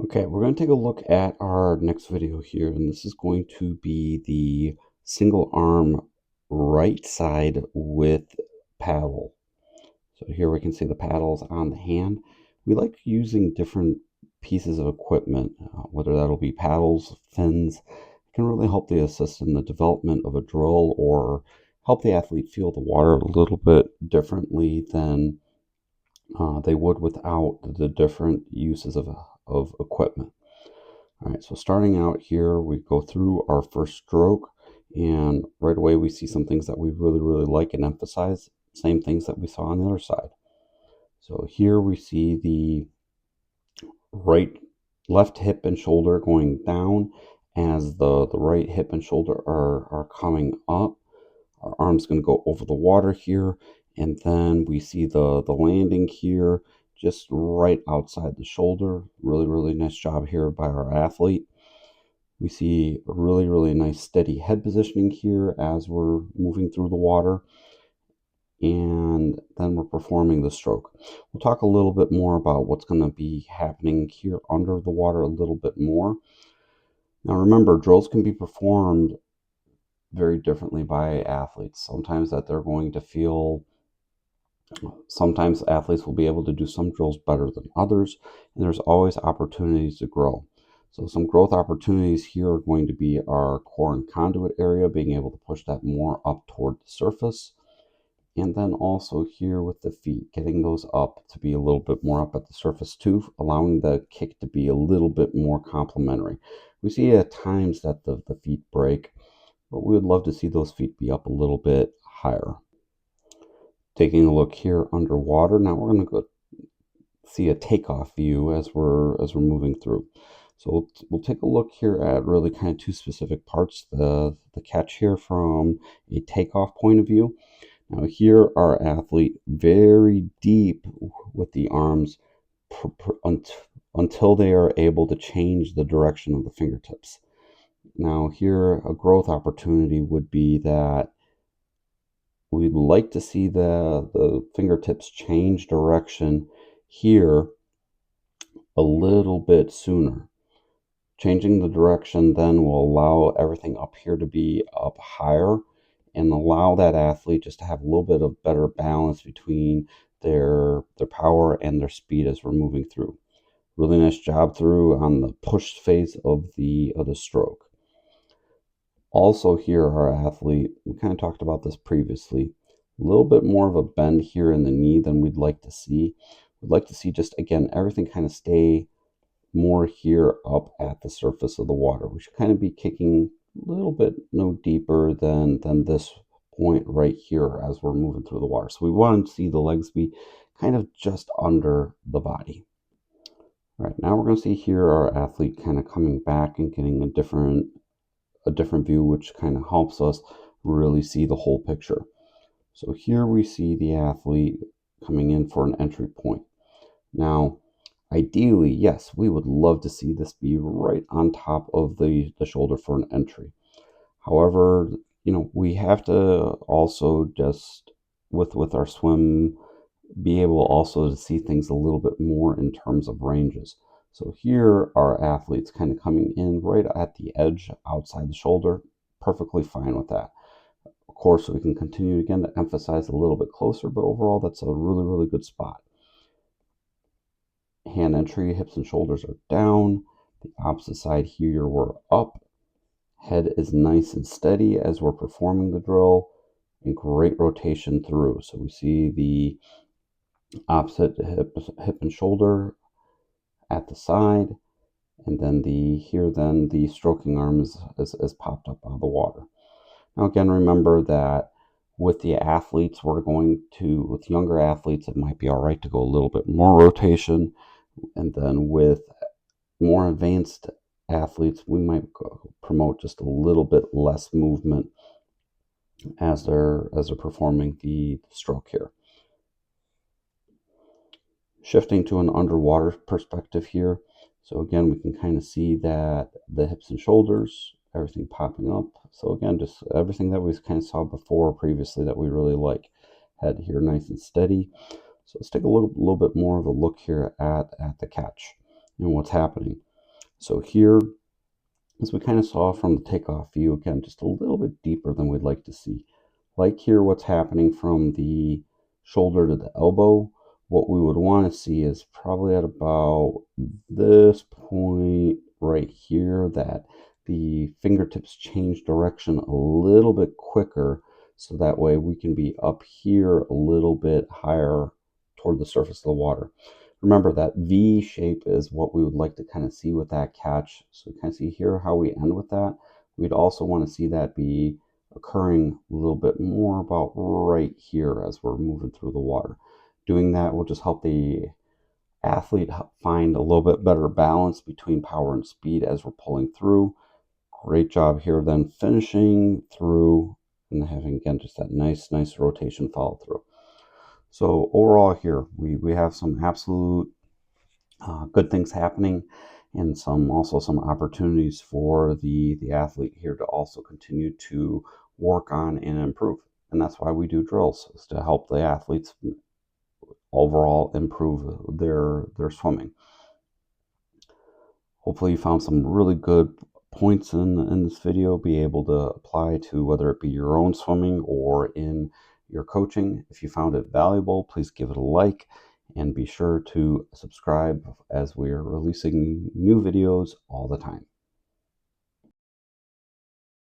Okay, we're going to take a look at our next video here, and this is going to be the single arm right side with paddle. So here we can see the paddles on the hand. We like using different pieces of equipment, whether that'll be paddles, fins. It can really help the assist in the development of a drill or help the athlete feel the water a little bit differently than they would without the different uses of equipment. All right, so starting out here, we go through our first stroke, and right away we see some things that we really like and emphasize, same things that we saw on the other side. So here we see the left hip and shoulder going down as the right hip and shoulder are coming up. Our arm's going to go over the water here, and then we see the landing here just right outside the shoulder. Really nice job here by our athlete. We see a really nice steady head positioning here as we're moving through the water, and then we're performing the stroke. We'll talk a little bit more about what's going to be happening here under the water a little bit more. Now remember, drills can be performed very differently by athletes. Sometimes athletes will be able to do some drills better than others, and there's always opportunities to grow. So some growth opportunities here are going to be our core and conduit area, being able to push that more up toward the surface. And then also here with the feet, getting those up to be a little bit more up at the surface too, allowing the kick to be a little bit more complementary. We see at times that the feet break, but we would love to see those feet be up a little bit higher. Taking a look here underwater, now we're going to go see a takeoff view as we're moving through. So we'll take a look here at really kind of two specific parts. The catch here from a takeoff point of view. Now here our athlete very deep with the arms until they are able to change the direction of the fingertips. Now here a growth opportunity would be that we'd like to see the fingertips change direction here a little bit sooner. Changing the direction then will allow everything up here to be up higher and allow that athlete just to have a little bit of better balance between their power and their speed as we're moving through. Really nice job through on the push phase of the stroke. Also here our athlete, we kind of talked about this previously, a little bit more of a bend here in the knee than we'd like to see. We'd like to see just, again, everything kind of stay more here up at the surface of the water. We should kind of be kicking a little bit no deeper than this point right here as we're moving through the water. So we want to see the legs be kind of just under the body. All right, now we're going to see here our athlete kind of coming back and getting a different view, which kind of helps us really see the whole picture. So here we see the athlete coming in for an entry point. Now, ideally, yes, we would love to see this be right on top of the shoulder for an entry. However, we have to also just, with our swim, be able also to see things a little bit more in terms of ranges. So here our athletes kind of coming in right at the edge outside the shoulder, perfectly fine with that. Of course, we can continue again to emphasize a little bit closer, but overall that's a really good spot. Hand entry, hips and shoulders are down. The opposite side here, we're up. Head is nice and steady as we're performing the drill, and great rotation through. So we see the opposite hip and shoulder at the side, and then the stroking arm is popped up out of the water. Now again, remember that with the athletes, with younger athletes, it might be all right to go a little bit more rotation, and then with more advanced athletes, we might promote just a little bit less movement as they're performing the stroke here. Shifting to an underwater perspective here. So again, we can kind of see that the hips and shoulders, everything popping up. So again, just everything that we kind of saw before previously that we really like. Head here nice and steady. So let's take a little bit more of a look here at the catch. and what's happening. So here, as we kind of saw from the takeoff view, again, just a little bit deeper than we'd like to see. Like here, what's happening from the shoulder to the elbow, what we would want to see is probably at about this point right here that the fingertips change direction a little bit quicker, so that way we can be up here a little bit higher toward the surface of the water. Remember that V shape is what we would like to kind of see with that catch. So you kind of see here how we end with that. We'd also want to see that be occurring a little bit more about right here as we're moving through the water. Doing that will just help the athlete find a little bit better balance between power and speed as we're pulling through. Great job here then finishing through and having, again, just that nice rotation follow through. So overall here, we have some absolute good things happening, and also some opportunities for the athlete here to also continue to work on and improve. And that's why we do drills, is to help the athletes overall improve their swimming. Hopefully you found some really good points in this video, be able to apply to whether it be your own swimming or in your coaching. If you found it valuable, please give it a like and be sure to subscribe, as we are releasing new videos all the time.